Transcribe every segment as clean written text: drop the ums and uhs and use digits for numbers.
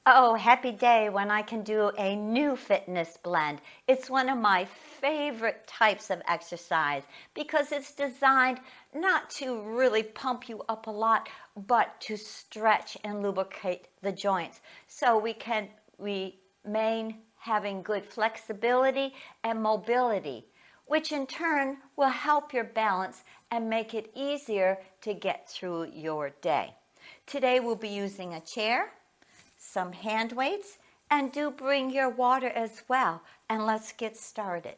Oh, happy day when I can do a new fitness blend. It's one of my favorite types of exercise because it's designed not to really pump you up a lot, but to stretch and lubricate the joints so we can remain having good flexibility and mobility, which in turn will help your balance and make it easier to get through your day. Today we'll be using a chair, some hand weights, and do bring your water as well. And let's get started.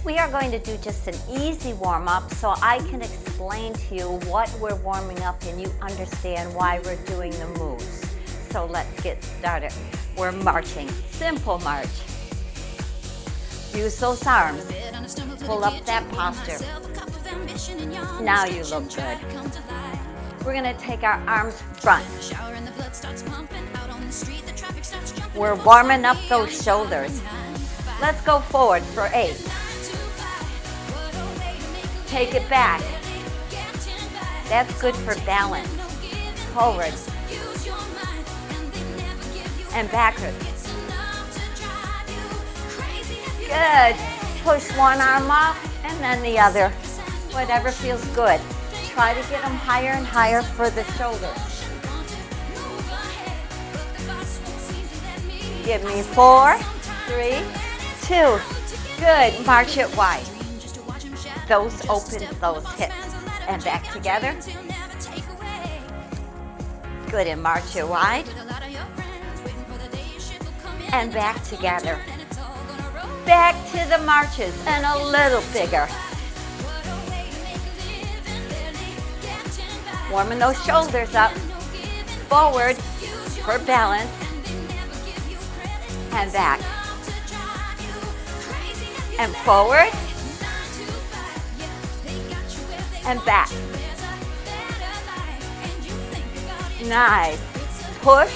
We are going to do just an easy warm-up so I can explain to you what we're warming up and you understand why we're doing the moves. So let's get started. We're marching, simple march. Use those arms, pull up that posture. Now you look good. We're going to take our arms front. We're warming up those shoulders. Let's go forward for 8. Take it back. That's good for balance. Forward. And backwards. Good. Push one arm up and then the other. Whatever feels good. Try to get them higher and higher for the shoulders. Give me 4, 3, 2. Good. March it wide. Those open those hips. And back together. Good. And march it wide. And back together. Back to the marches and a little bigger. Warming those shoulders up. Forward for balance. And back. And forward. And back. Nice. Push,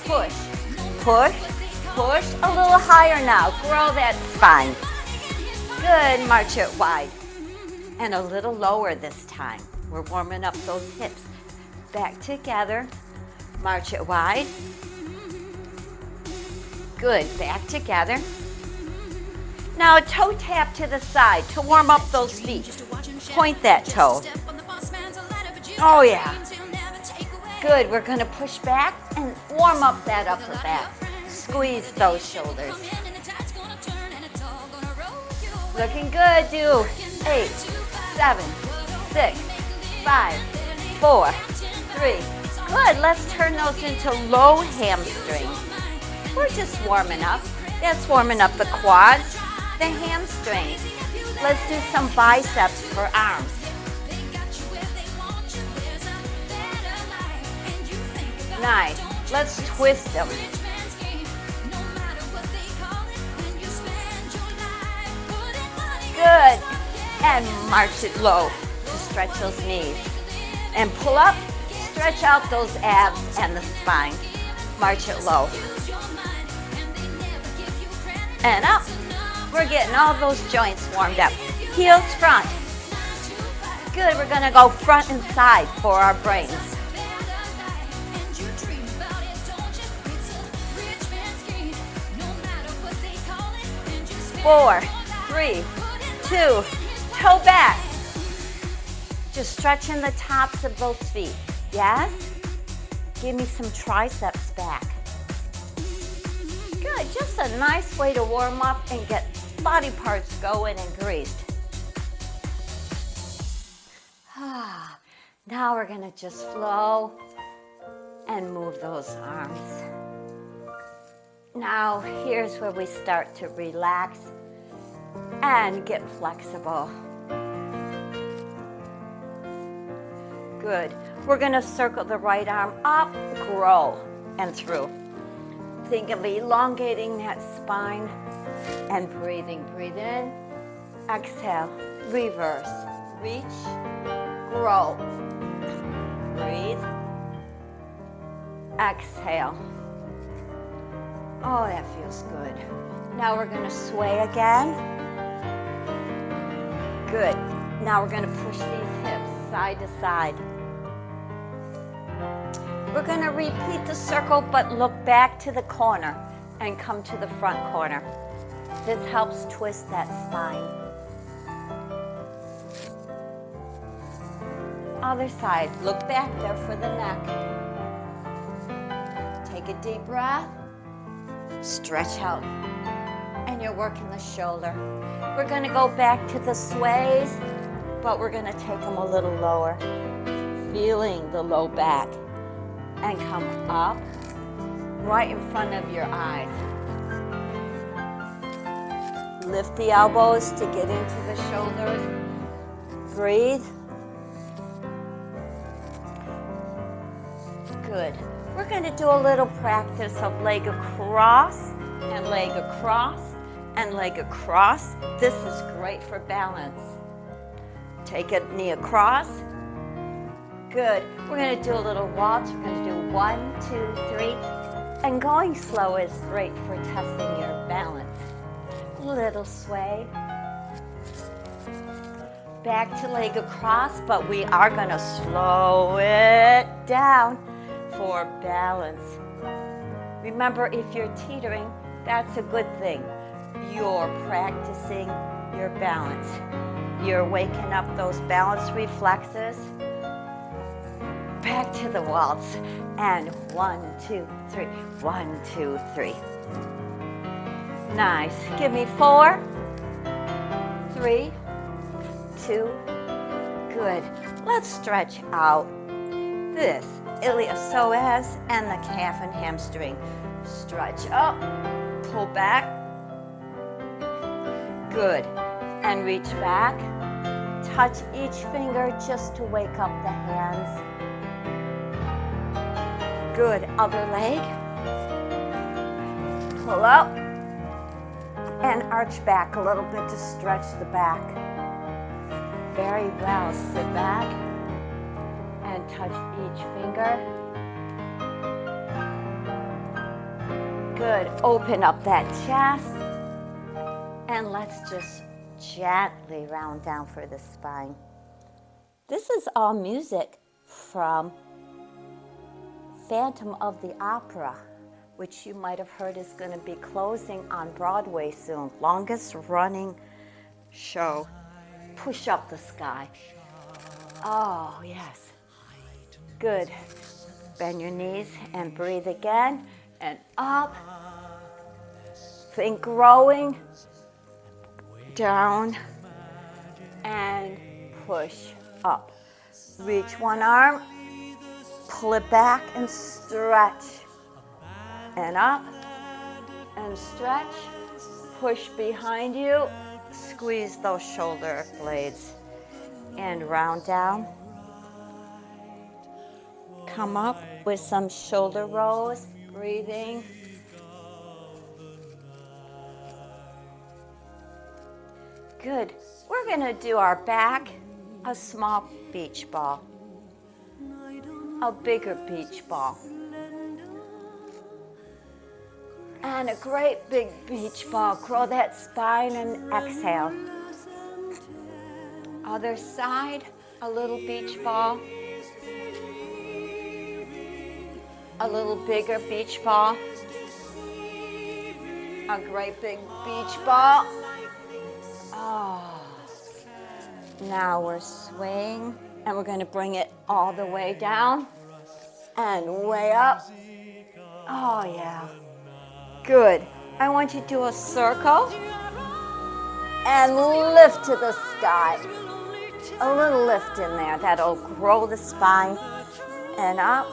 push, push, push. A little higher now. Grow that spine. Good. March it wide. And a little lower this time. We're warming up those hips. Back together. March it wide. Good. Back together. Now a toe tap to the side to warm up those feet. Point that toe. Oh yeah. Good. We're going to push back and warm up that upper back. Squeeze those shoulders. Looking good. Do 8, 7, 6, 5, 4, 3. Good. Let's turn those into low hamstrings. We're just warming up. That's warming up the quads, the hamstrings. Let's do some biceps for arms. Nice. Let's twist them. Good. And march it low to stretch those knees. And pull up, stretch out those abs and the spine. March it low. And up. We're getting all those joints warmed up. Heels front. Good. We're going to go front and side for our brains. 4, 3, 2. Toe back. Just stretching the tops of those feet. Yes? Give me some triceps back. Good. Just a nice way to warm up and get body parts going and greased. Now we're going to just flow and move those arms. Now here's where we start to relax and get flexible. Good. We're going to circle the right arm up, grow, and through. Think of elongating that spine and breathing. Breathe in, exhale, reverse, reach, grow. Breathe, exhale. Oh, that feels good. Now we're going to sway again. Good. Now we're going to push these hips side to side. We're going to repeat the circle, but look back to the corner and come to the front corner. This helps twist that spine. Other side, look back there for the neck. Take a deep breath, stretch out, and you're working the shoulder. We're going to go back to the sways, but we're going to take them a little lower, feeling the low back, and come up right in front of your eyes. Lift the elbows to get into the shoulders. Breathe. Good. We're going to do a little practice of leg across and leg across and leg across. This is great for balance. Take a knee across. Good. We're going to do a little waltz. We're going to do 1, 2, 3. And going slow is great for testing your balance. Little sway. Back to leg across, but we are going to slow it down for balance. Remember, if you're teetering, that's a good thing. You're practicing your balance. You're waking up those balance reflexes. Back to the waltz. And 1, 2, 3. 1, 2, 3. Nice. Give me 4, 3, 2. Good. Let's stretch out this iliopsoas and the calf and hamstring. Stretch up, pull back. Good. And reach back. Touch each finger just to wake up the hands. Good. Other leg. Pull up. And arch back a little bit to stretch the back. Very well. Sit back and touch each finger. Good. Open up that chest. And let's just gently round down for the spine. This is all music from Phantom of the Opera, which you might have heard is going to be closing on Broadway soon. Longest running show. Push up the sky. Oh, yes. Good. Bend your knees and breathe again. And up. Think growing. Down. And push up. Reach one arm. Pull it back and stretch. And up, and stretch, push behind you, squeeze those shoulder blades, and round down. Come up with some shoulder rolls, breathing. Good. We're going to do our back, a small beach ball, a bigger beach ball. And a great big beach ball. Grow that spine and exhale. Other side, a little beach ball. A little bigger beach ball. A great big beach ball. Oh. Now we're swaying, and we're going to bring it all the way down and way up. Oh, yeah. Good. I want you to do a circle and lift to the sky. A little lift in there. That'll grow the spine and up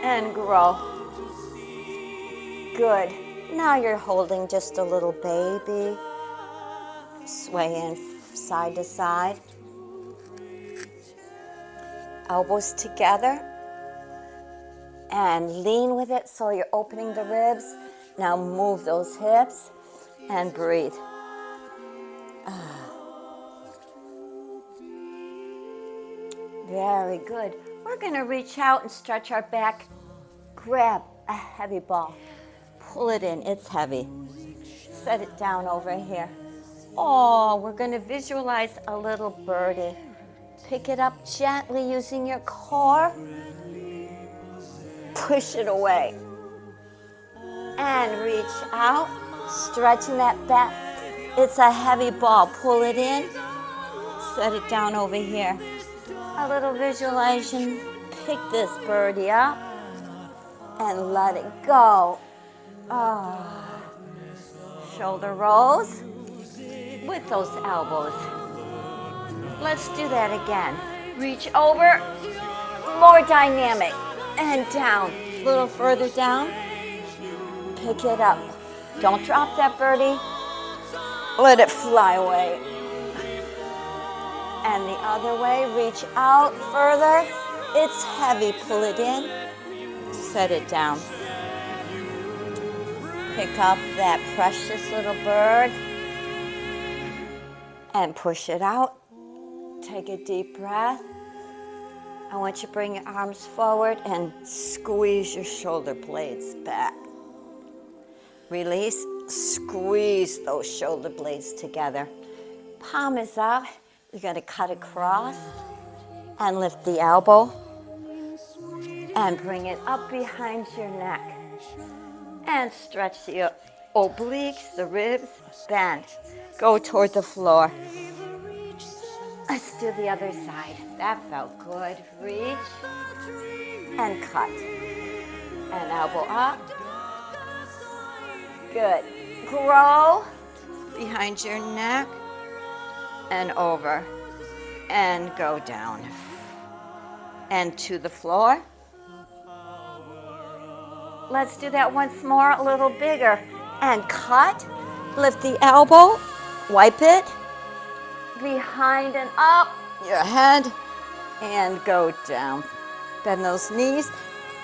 and grow. Good. Now you're holding just a little baby. Swaying side to side. Elbows together. And lean with it so you're opening the ribs. Now move those hips and breathe. Very good. We're going to reach out and stretch our back. Grab a heavy ball. Pull it in. It's heavy. Set it down over here. Oh, we're going to visualize a little birdie. Pick it up gently using your core push it away. And reach out, stretching that back. It's a heavy ball. Pull it in, set it down over here. A little visualization. Pick this birdie up and let it go. Shoulder rolls with those elbows. Let's do that again. Reach over, more dynamic, and down. A little further down. Pick it up. Don't drop that birdie. Let it fly away. And the other way, reach out further. It's heavy, pull it in, set it down. Pick up that precious little bird and push it out. Take a deep breath. I want you to bring your arms forward and squeeze your shoulder blades back. Release, squeeze those shoulder blades together. Palm is up. You're going to cut across and lift the elbow and bring it up behind your neck. And stretch the obliques, the ribs, bend. Go toward the floor. Let's do the other side. That felt good. Reach and cut. And elbow up. Good. Grow behind your neck and over. And go down. And to the floor. Let's do that once more, a little bigger. And cut. Lift the elbow. Wipe it. Behind and up. Your head. And go down. Bend those knees.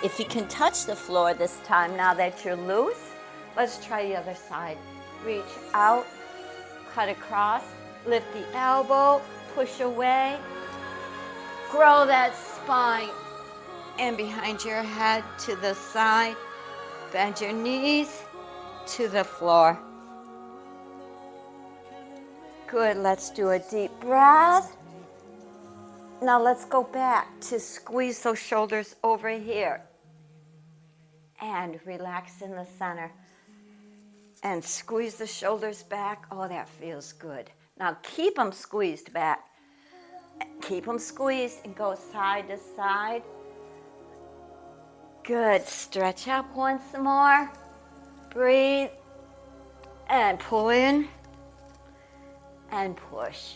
If you can touch the floor this time, now that you're loose, let's try the other side. Reach out. Cut across. Lift the elbow. Push away. Grow that spine. And behind your head to the side. Bend your knees to the floor. Good, let's do a deep breath. Now let's go back to squeeze those shoulders over here. And relax in the center. And squeeze the shoulders back. Oh, that feels good. Now keep them squeezed back. Keep them squeezed and go side to side. Good. Stretch up once more. Breathe. And pull in. And push.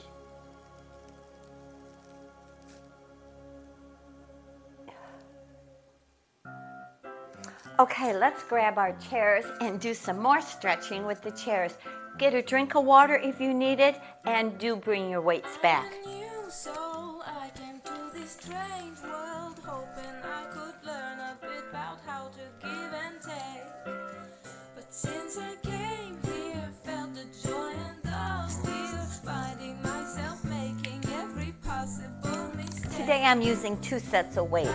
Okay, let's grab our chairs and do some more stretching with the chairs. Get a drink of water if you need it, and do bring your weights back. I came to this strange world, hoping I could learn a bit about how to give and take. But since I came here, felt the joy and the fear, finding myself making every possible mistake. Today I'm using 2 sets of weights,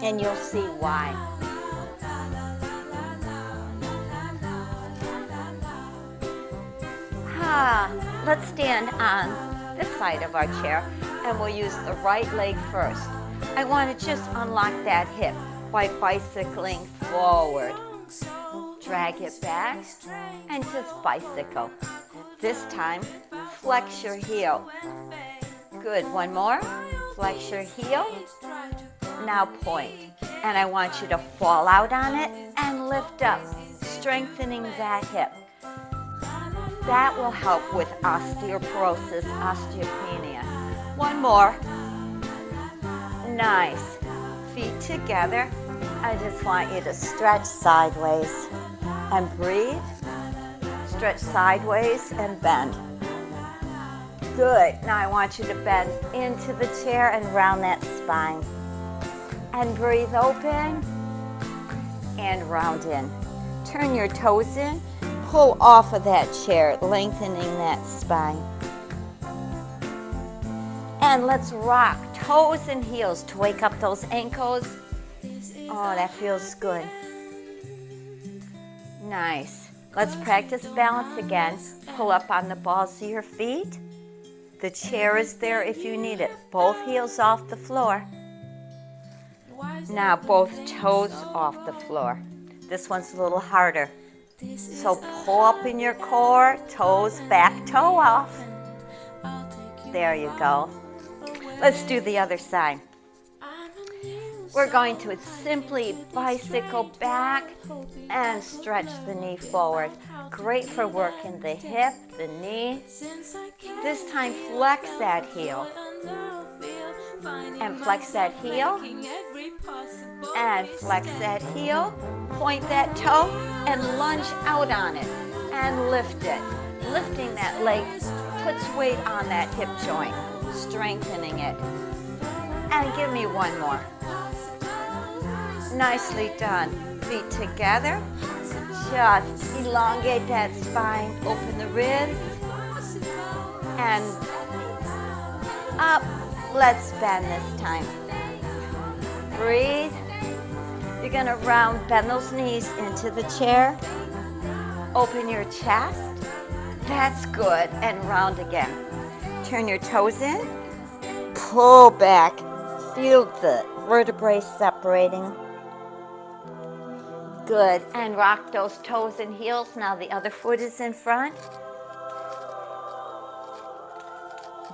and you'll see why. Let's stand on this side of our chair, and we'll use the right leg first. I want to just unlock that hip by bicycling forward. Drag it back and just bicycle. This time, flex your heel. Good, one more. Flex your heel. Now point. And I want you to fall out on it and lift up, strengthening that hip. That will help with osteoporosis, osteopenia. One more. Nice. Feet together. I just want you to stretch sideways and breathe. Stretch sideways and bend. Good. Now I want you to bend into the chair and round that spine. And breathe open and round in. Turn your toes in. Pull off of that chair, lengthening that spine. And let's rock toes and heels to wake up those ankles. Oh, that feels good. Nice. Let's practice balance again. Pull up on the balls of your feet. The chair is there if you need it. Both heels off the floor. Now both toes off the floor. This one's a little harder. So pull up in your core, toes back, toe off. There you go. Let's do the other side. We're going to simply bicycle back and stretch the knee forward. Great for working the hip, the knee. This time flex that heel. And flex that heel. And flex that heel. Point that toe and lunge out on it. And lift it. Lifting that leg puts weight on that hip joint. Strengthening it. And give me one more. Nicely done. Feet together. Just elongate that spine. Open the ribs. And up. Let's bend this time. Breathe. You're going to bend those knees into the chair. Open your chest. That's good. And round again. Turn your toes in. Pull back. Feel the vertebrae separating. Good. And rock those toes and heels. Now the other foot is in front.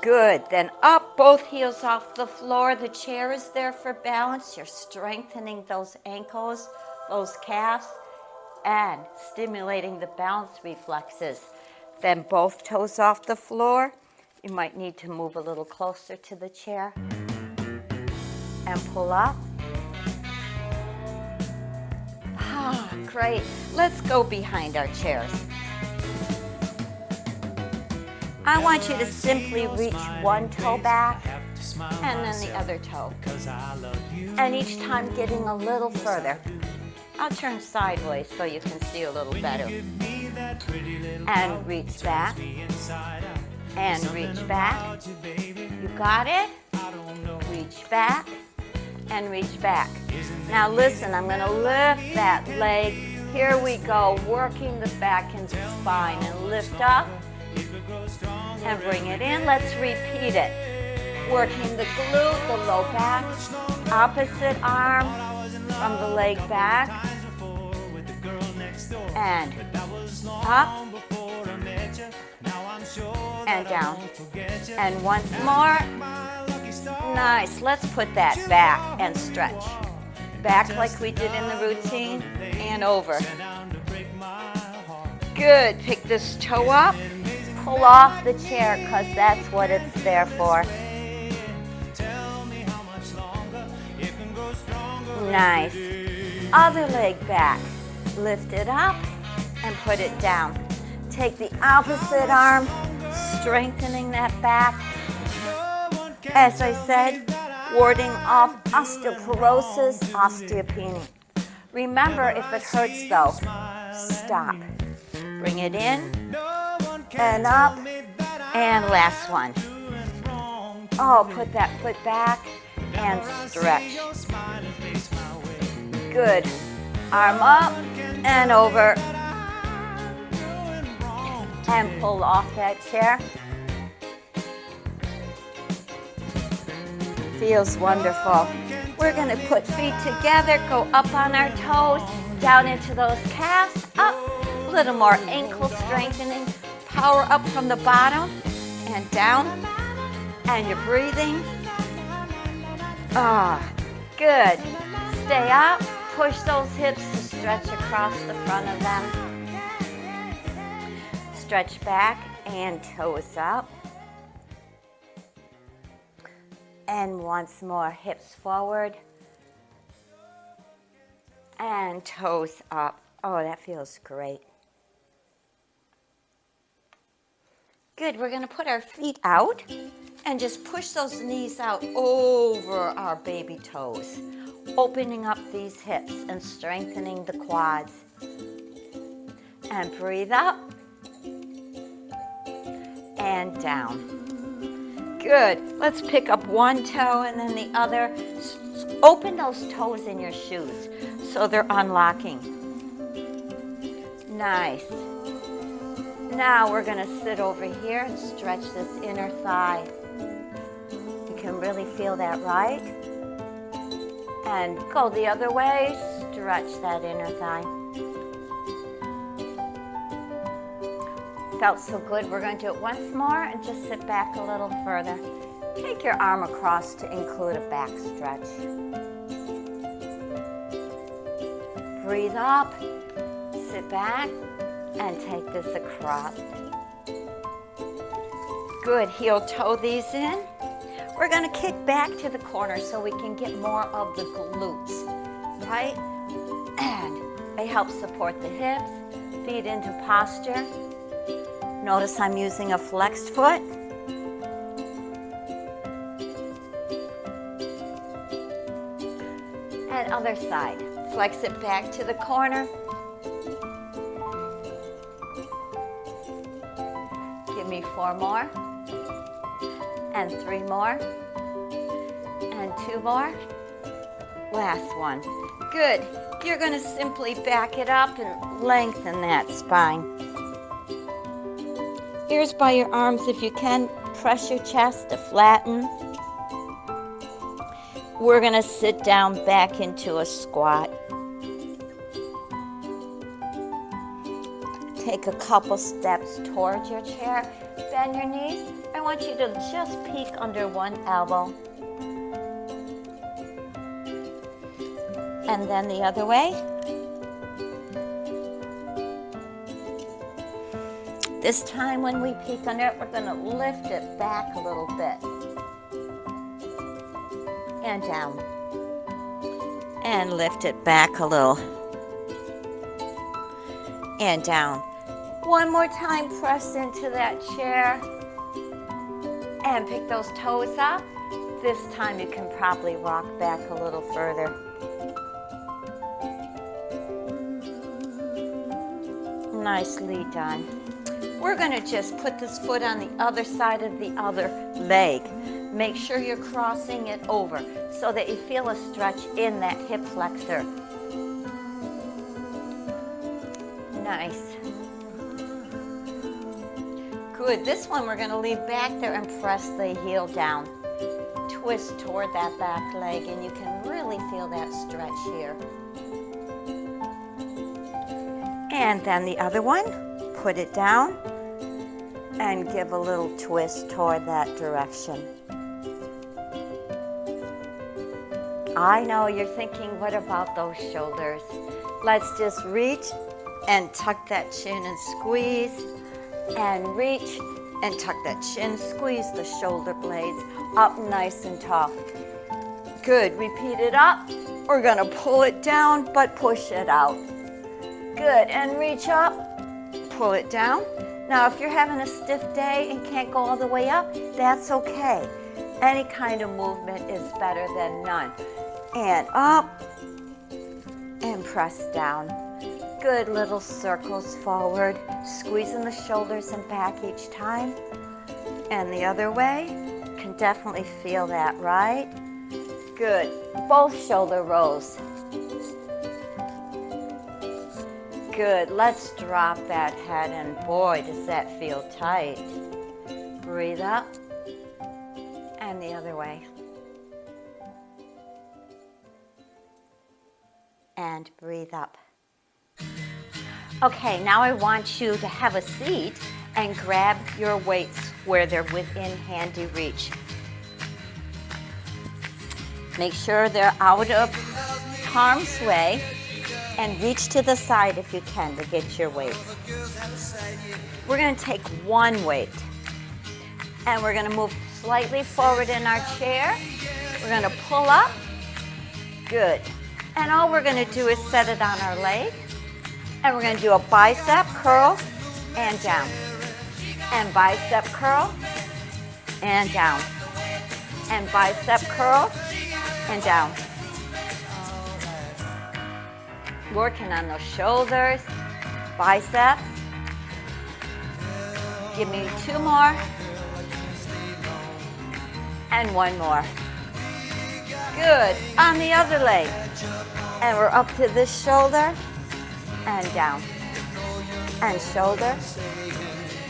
Good. Then up, both heels off the floor. The chair is there for balance. You're strengthening those ankles, those calves, and stimulating the balance reflexes. Then both toes off the floor. You might need to move a little closer to the chair. And pull up. Ah, great. Let's go behind our chairs. I want you to simply reach one toe back and then the other toe. And each time getting a little further. I'll turn sideways so you can see a little better. And reach back. And reach back. You got it? Reach back. And reach back. Now listen, I'm going to lift that leg. Here we go, working the back and spine. And lift up. And bring it in. Let's repeat it. Working the glute, the low back. Opposite arm from the leg back. And up. And down. And once more. Nice. Let's put that back and stretch. Back like we did in the routine. And over. Good. Pick this toe up. Pull off the chair because that's what it's there for. Nice. Other leg back. Lift it up and put it down. Take the opposite arm, strengthening that back. As I said, warding off osteoporosis, osteopenia. Remember, if it hurts though, stop. Bring it in. And up, and last one. Oh, put that foot back and stretch. Good. Arm up and over. And pull off that chair. Feels wonderful. We're going to put feet together, go up on our toes, down into those calves, up. A little more ankle strengthening. Power up from the bottom and down, and you're breathing. Ah, good. Stay up, push those hips to stretch across the front of them. Stretch back and toes up. And once more, hips forward and toes up. Oh, that feels great. Good, we're going to put our feet out and just push those knees out over our baby toes, opening up these hips and strengthening the quads. And breathe up and down. Good, let's pick up one toe and then the other. Open those toes in your shoes so they're unlocking. Nice. Now we're going to sit over here and stretch this inner thigh. You can really feel that, right? And go the other way, stretch that inner thigh. Felt so good. We're going to do it once more and just sit back a little further. Take your arm across to include a back stretch. Breathe up, sit back, and take this across. Good, heel toe these in. We're gonna kick back to the corner so we can get more of the glutes, right? And they help support the hips, feet into posture. Notice I'm using a flexed foot. And other side. Flex it back to the corner. Give me 4 more. And 3 more. And 2 more. Last one. Good. You're going to simply back it up and lengthen that spine. Ears by your arms if you can. Press your chest to flatten. We're going to sit down back into a squat. Take a couple steps towards your chair. Bend your knees. I want you to just peek under one elbow. And then the other way. This time when we peek under it, we're going to lift it back a little bit. And down. And lift it back a little. And down. One more time, press into that chair. And pick those toes up. This time you can probably rock back a little further. Nicely done. We're going to just put this foot on the other side of the other leg. Make sure you're crossing it over so that you feel a stretch in that hip flexor. Nice. Good. This one we're going to leave back there and press the heel down. Twist toward that back leg and you can really feel that stretch here. And then the other one, put it down and give a little twist toward that direction. I know you're thinking, what about those shoulders? Let's just reach and tuck that chin and squeeze, and reach and tuck that chin, squeeze the shoulder blades up nice and tall. Good, repeat it up. We're gonna pull it down, but push it out. Good, and reach up, pull it down. Now, if you're having a stiff day and can't go all the way up, that's okay. Any kind of movement is better than none. And up, and press down. Good little circles forward, squeezing the shoulders and back each time. And the other way, can definitely feel that, right? Good, both shoulder rolls. Good, let's drop that head and boy, does that feel tight. Breathe up, and the other way. And breathe up. Okay, now I want you to have a seat and grab your weights where they're within handy reach. Make sure they're out of harm's way and reach to the side if you can to get your weights. We're going to take one weight and we're going to move slightly forward in our chair. We're going to pull up. Good. And all we're going to do is set it on our leg. And we're going to do a bicep curl and down. And bicep curl and down. And bicep curl and down. Working on those shoulders, biceps. Give me 2 more. And 1 more. Good. On the other leg. And we're up to this shoulder and down. And shoulder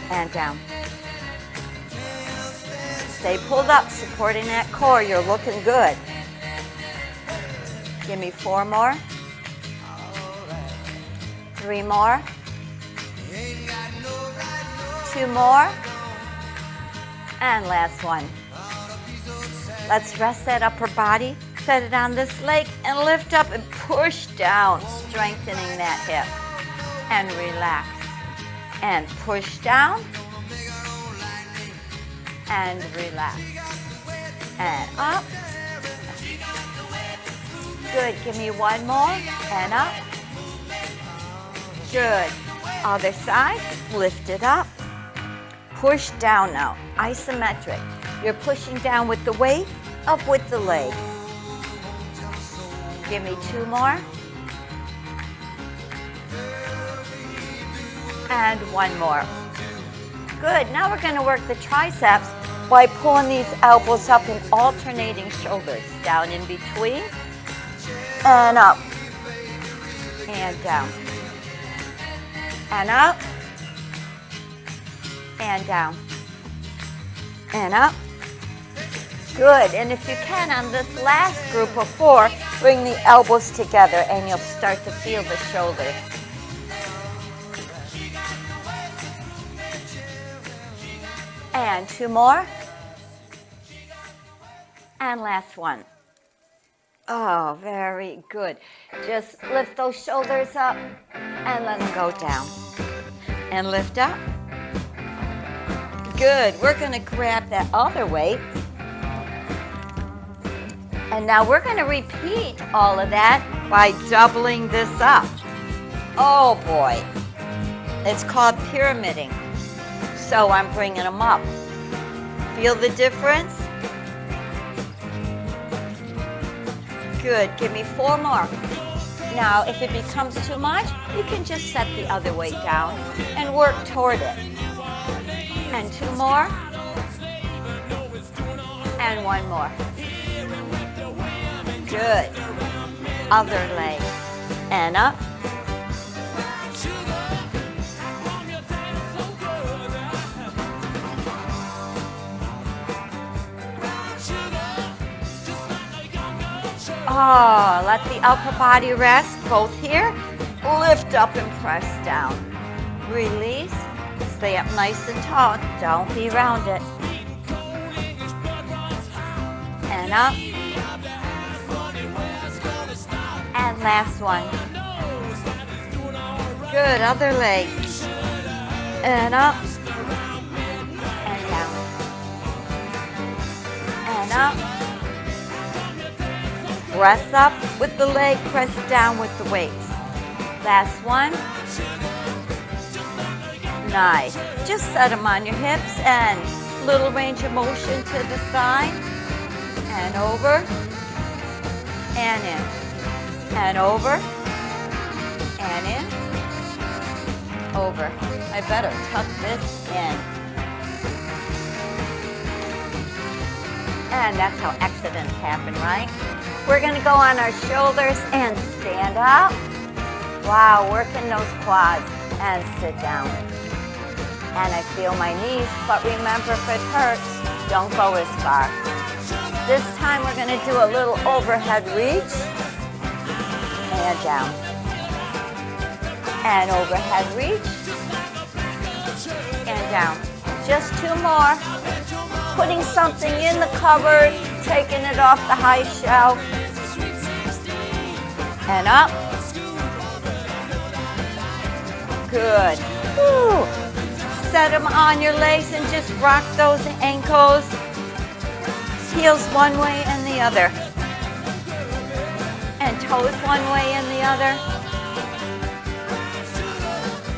and down. Stay pulled up, supporting that core. You're looking good. Give me 4 more. 3 more. 2 more. And last one. Let's rest that upper body. Set it on this leg and lift up and push down, strengthening that hip. And relax. And push down. And relax. And up. Good. Give me 1 more. And up. Good. Other side. Lift it up. Push down now. Isometric. You're pushing down with the weight, up with the leg. Give me 2 more. And 1 more. Good. Now we're going to work the triceps by pulling these elbows up and alternating shoulders. Down in between. And up. And down. And up. And down. And up. Good. And if you can, on this last group of 4, bring the elbows together and you'll start to feel the shoulders. And 2 more. And last one. Oh, very good. Just lift those shoulders up and let them go down. And lift up. Good. We're going to grab that other weight. And now we're going to repeat all of that by doubling this up. Oh boy. It's called pyramiding. So I'm bringing them up. Feel the difference? Good. Give me 4 more. Now, if it becomes too much, you can just set the other weight down and work toward it. And 2 more. And 1 more. Good. Other leg. And up. Oh, let the upper body rest, both here. Lift up and press down. Release. Stay up nice and tall. Don't be rounded. And up. And last one. Good, other leg. And up. And down. And up. Press up with the leg, press down with the weights. Last one. Nice. Just set them on your hips and little range of motion to the side. And over. And in. And over. And in. Over. I better tuck this in. And that's how accidents happen, right? We're going to go on our shoulders and stand up. Wow, working those quads. And sit down. And I feel my knees, but remember, if it hurts, don't go as far. This time we're going to do a little overhead reach. And down. And overhead reach. And down. Just 2 more. Putting something in the cupboard, taking it off the high shelf. And up. Good. Woo. Set them on your legs and just rock those ankles. Heels one way and the other. And toes one way and the other.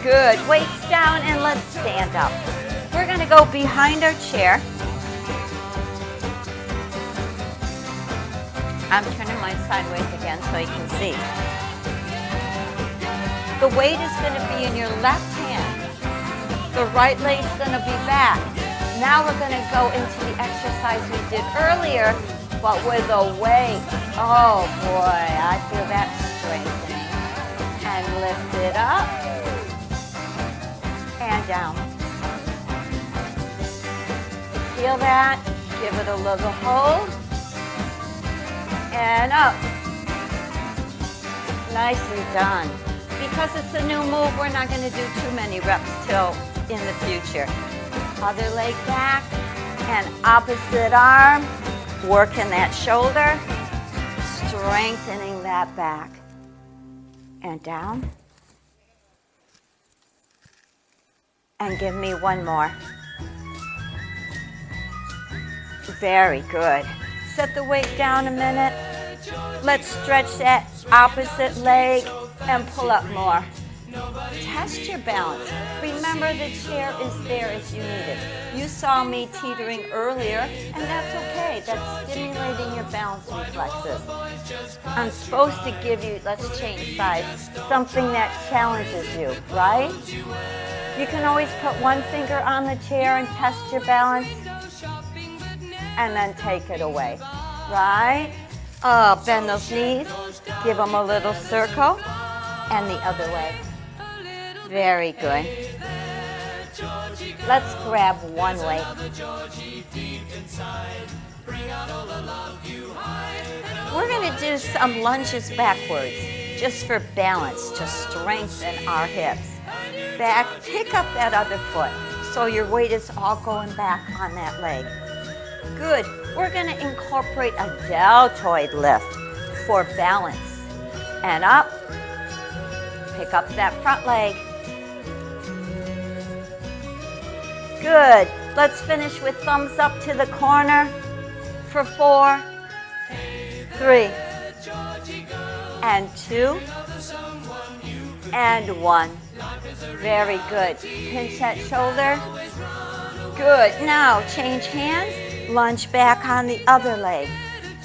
Good. Weights down and let's stand up. We're going to go behind our chair. I'm turning mine sideways again so you can see. The weight is going to be in your left hand. The right leg's going to be back. Now we're going to go into the exercise we did earlier, but with a weight. Oh boy, I feel that strengthening. And lift it up. And down. Feel that? Give it a little hold. And up. Nicely done. Because it's a new move, we're not going to do too many reps till in the future. Other leg back and opposite arm. Working that shoulder. Strengthening that back. And down. And give me one more. Very good. Set the weight down a minute. Let's stretch that opposite leg and pull up more. Test your balance. Remember, the chair is there if you need it. You saw me teetering earlier, and that's okay. That's stimulating your balance reflexes. I'm supposed to give you, let's change sides, something that challenges you, right? You can always put one finger on the chair and test your balance, and then take it away, right? Bend those knees, give them a little circle, and the other way. Very good. Let's grab one weight. We're going to do some lunges backwards, just for balance, to strengthen our hips. Back, pick up that other foot, so your weight is all going back on that leg. Good. We're going to incorporate a deltoid lift for balance. And up. Pick up that front leg. Good. Let's finish with thumbs up to the corner for 4, 3, and 2, and 1. Very good. Pinch that shoulder. Good. Now change hands. Lunge back on the other leg.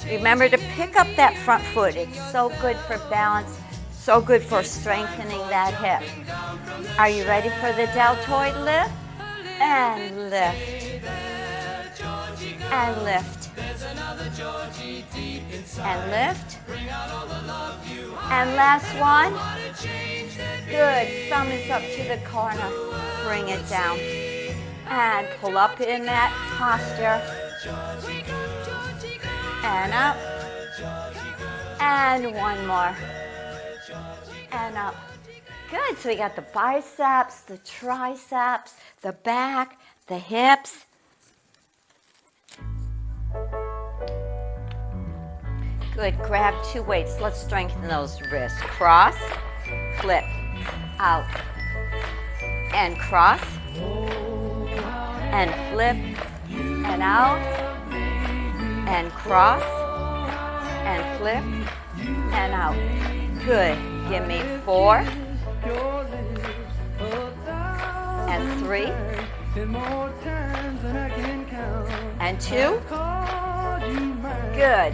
Remember to pick up that front foot. It's so good for balance, so good for strengthening that hip. Are you ready for the deltoid lift? And lift. And lift. And lift. And last one. Good. Thumb is up to the corner. Bring it down. And pull up in that posture. And up. And one more. And up. Good. So we got the biceps, the triceps, the back, the hips. Good. Grab 2 weights. Let's strengthen those wrists. Cross, flip, out, and cross, and flip, and out, and cross, and flip, and out. Good. Give me 4, and 3, and 2. Good.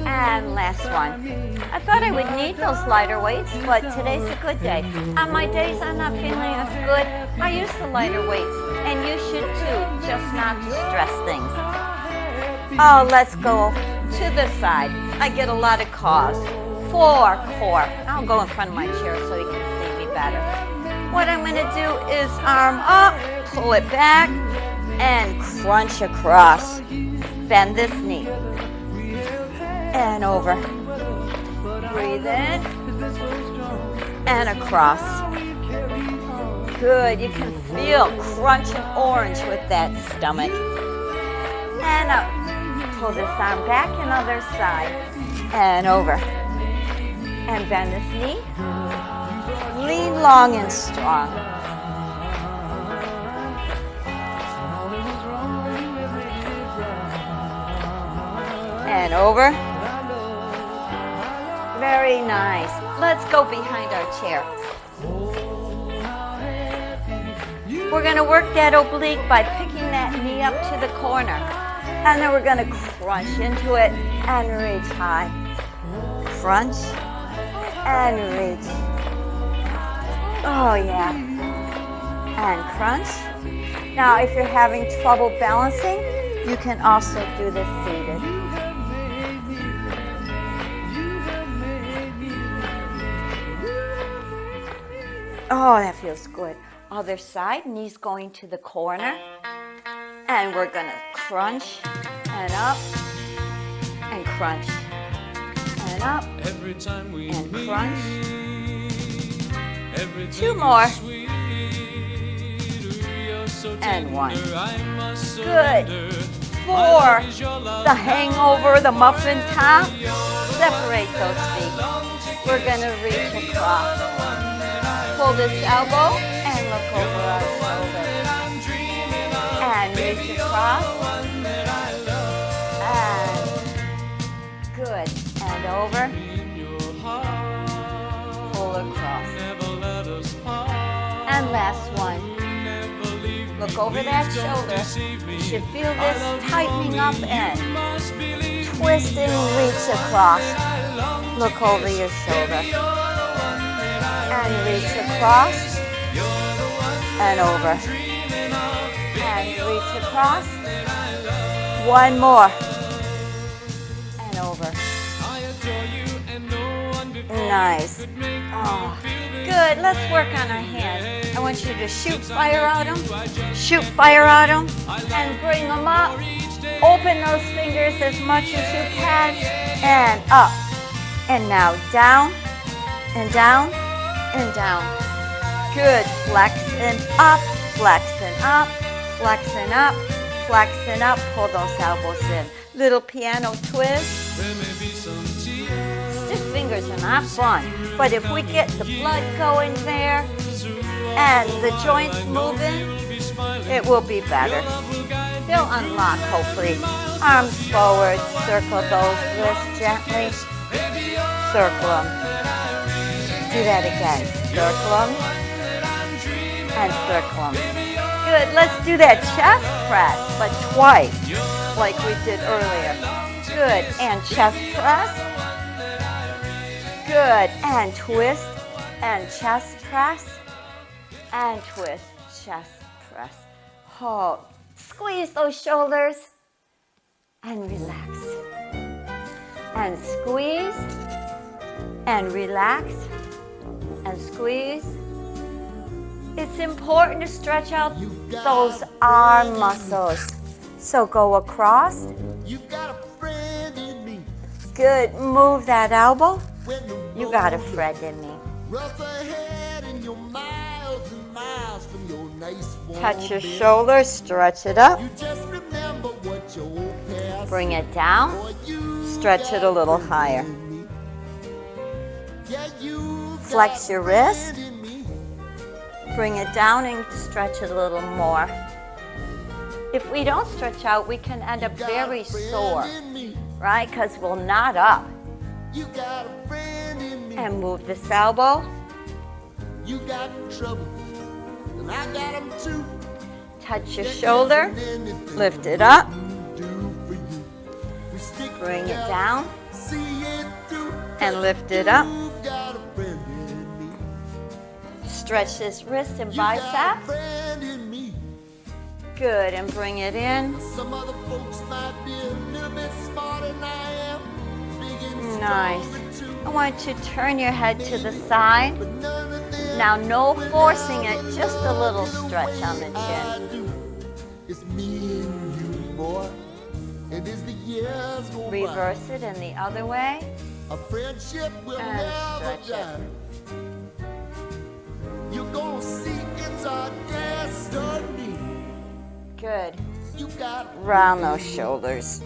And last one. I thought I would need those lighter weights, but today's a good day. On my days I'm not feeling as good, I use the lighter weights, and you should too, just not to stress things. Oh, let's go to the side. I get a lot of calls. 4 core. I'll go in front of my chair so you can see me better. What I'm going to do is arm up, pull it back, and crunch across. Bend this knee. And over. Breathe in. And across. Good. You can feel crunching orange with that stomach. And up. Pull this arm back and other side. And over. And bend this knee. Lean long and strong. And over. Very nice. Let's go behind our chair. We're going to work that oblique by picking that knee up to the corner. And then we're going to crunch into it and reach high. Crunch and reach. Oh yeah. And crunch. Now if you're having trouble balancing, you can also do this seated. Oh, that feels good. Other side, knees going to the corner. And we're going to crunch and up and crunch and up, every time we and meet. crunch. Everything 2 more. is sweet. You're so And 1. tender, I must Good. surrender. 4. The hangover, the muffin top. Separate those feet. We're going to reach across. Pull this elbow and look over our shoulder. And reach across. And good. And over. Pull across. And last one. Look over that shoulder. You should feel this tightening up and twist and reach across. Look over your shoulder. And reach across. And over. And reach across. 1 more. And over. Nice. Oh, good. Let's work on our hands. I want you to shoot fire at them. Shoot fire at them. And bring them up. Open those fingers as much as you can. And up. And now down. And down. And down. Good. Flexing up. Flexing up. Flexing up. Flexing up. Pull those elbows in. Little piano twist. Stiff fingers are not fun, but if we get the blood going there and the joints moving, it will be better. They'll unlock, hopefully. Arms forward, circle those wrists gently. Circle them. Do that again. Circle them and circle them. Good. Let's do that chest press, but twice, like we did earlier. Good. And chest press. Good. And twist and chest press. And twist, chest press. Hold. Squeeze those shoulders. And relax. And squeeze. And relax. And squeeze. It's important to stretch out those arm muscles. So go across. Good. Move that elbow. You got a friend in me. Touch your shoulder, stretch it up. Bring it down. Stretch it a little higher. Flex your wrist. Bring it down and stretch it a little more. If we don't stretch out, we can end up very sore, right? Because we'll knot up. And move this elbow. Touch your shoulder. Lift it up. Bring it down. And lift it up. Stretch this wrist and bicep. Good, and bring it in. Nice. I want you to turn your head to the side. Now, no forcing it, just a little stretch on the chin. Reverse it in the other way. And stretch it. You're gonna see it's our destiny. Good. Round those shoulders.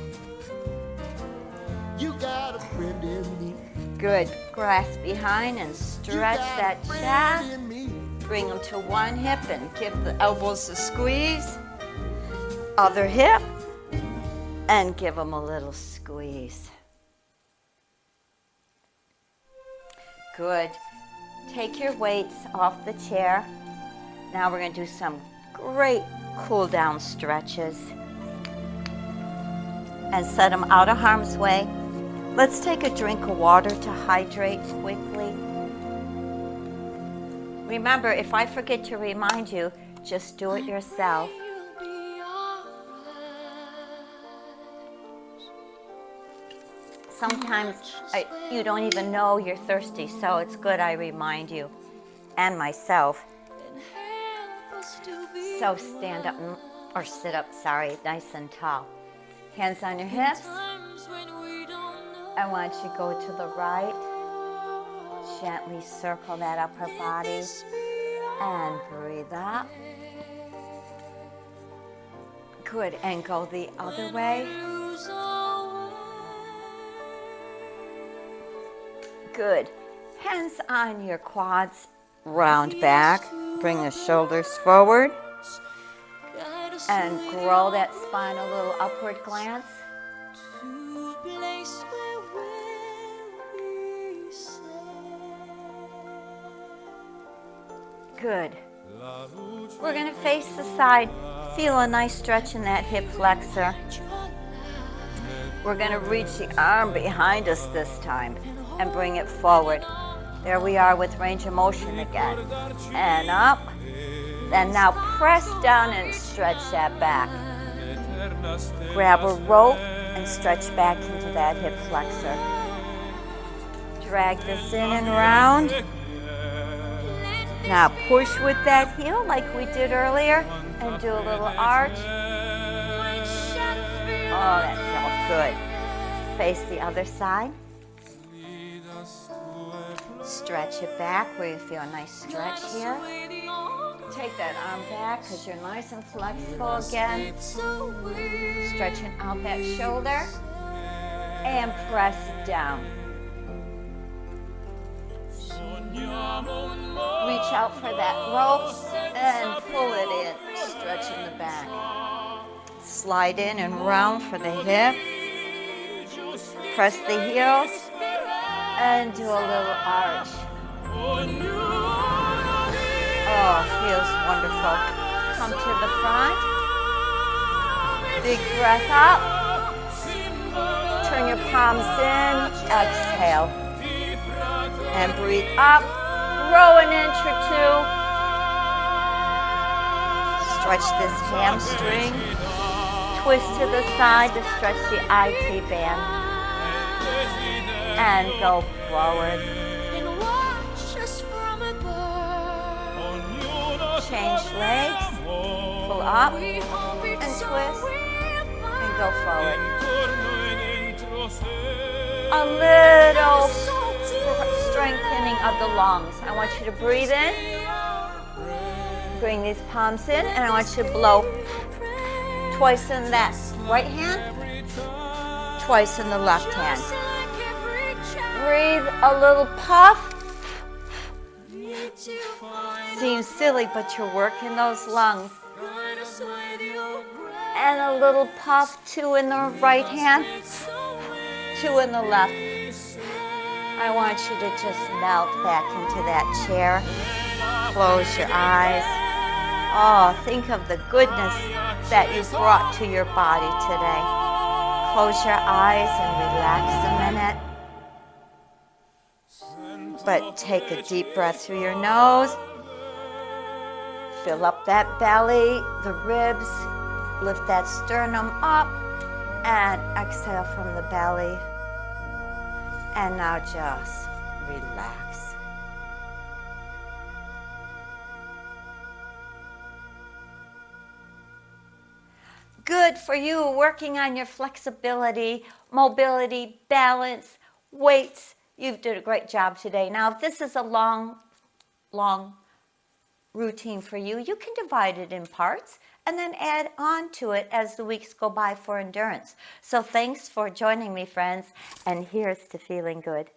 You got a friend in me. Good. Grasp behind and stretch that chest. Bring them to one hip and give the elbows a squeeze. Other hip. And give them a little squeeze. Good. Take your weights off the chair. Now we're going to do some great cool down stretches. And set them out of harm's way. Let's take a drink of water to hydrate quickly. Remember, if I forget to remind you, just do it yourself. Sometimes you don't even know you're thirsty, so it's good I remind you and myself. So stand up or sit up, nice and tall. Hands on your hips. I want you to go to the right. Gently circle that upper body and breathe up. Good, and go the other way. Good. Hands on your quads, round back. Bring the shoulders forward and grow that spine a little upward glance. Good. We're going to face the side. Feel a nice stretch in that hip flexor. We're going to reach the arm behind us this time and bring it forward. There we are with range of motion again. And up. Then now press down and stretch that back. Grab a rope and stretch back into that hip flexor. Drag this in and round. Now push with that heel like we did earlier and do a little arch. Oh, that felt good. Face the other side. Stretch it back where you feel a nice stretch here. Take that arm back because you're nice and flexible again. Stretching out that shoulder and press down. Reach out for that rope and pull it in, stretching the back. Slide in and round for the hip. Press the heel and do a little arch. Oh, feels wonderful. Come to the front. Big breath up. Turn your palms in. Exhale. And breathe up. Grow an inch or two. Stretch this hamstring. Twist to the side to stretch the IT band. And go forward. Change legs. Pull up and twist. And go forward. A little strengthening of the lungs. I want you to breathe in. Bring these palms in, and I want you to blow twice in that right hand, twice in the left hand. Breathe a little puff. Seems silly, but you're working those lungs. And a little puff, 2 in the right hand, 2 in the left. I want you to just melt back into that chair. Close your eyes. Oh, think of the goodness that you brought to your body today. Close your eyes and relax a minute. But take a deep breath through your nose. Fill up that belly, the ribs. Lift that sternum up and exhale from the belly. And now just relax. Good for you, working on your flexibility, mobility, balance, weights. You did a great job today. Now, if this is a long routine for you, you can divide it in parts and then add on to it as the weeks go by for endurance. So thanks for joining me, friends, and here's to feeling good.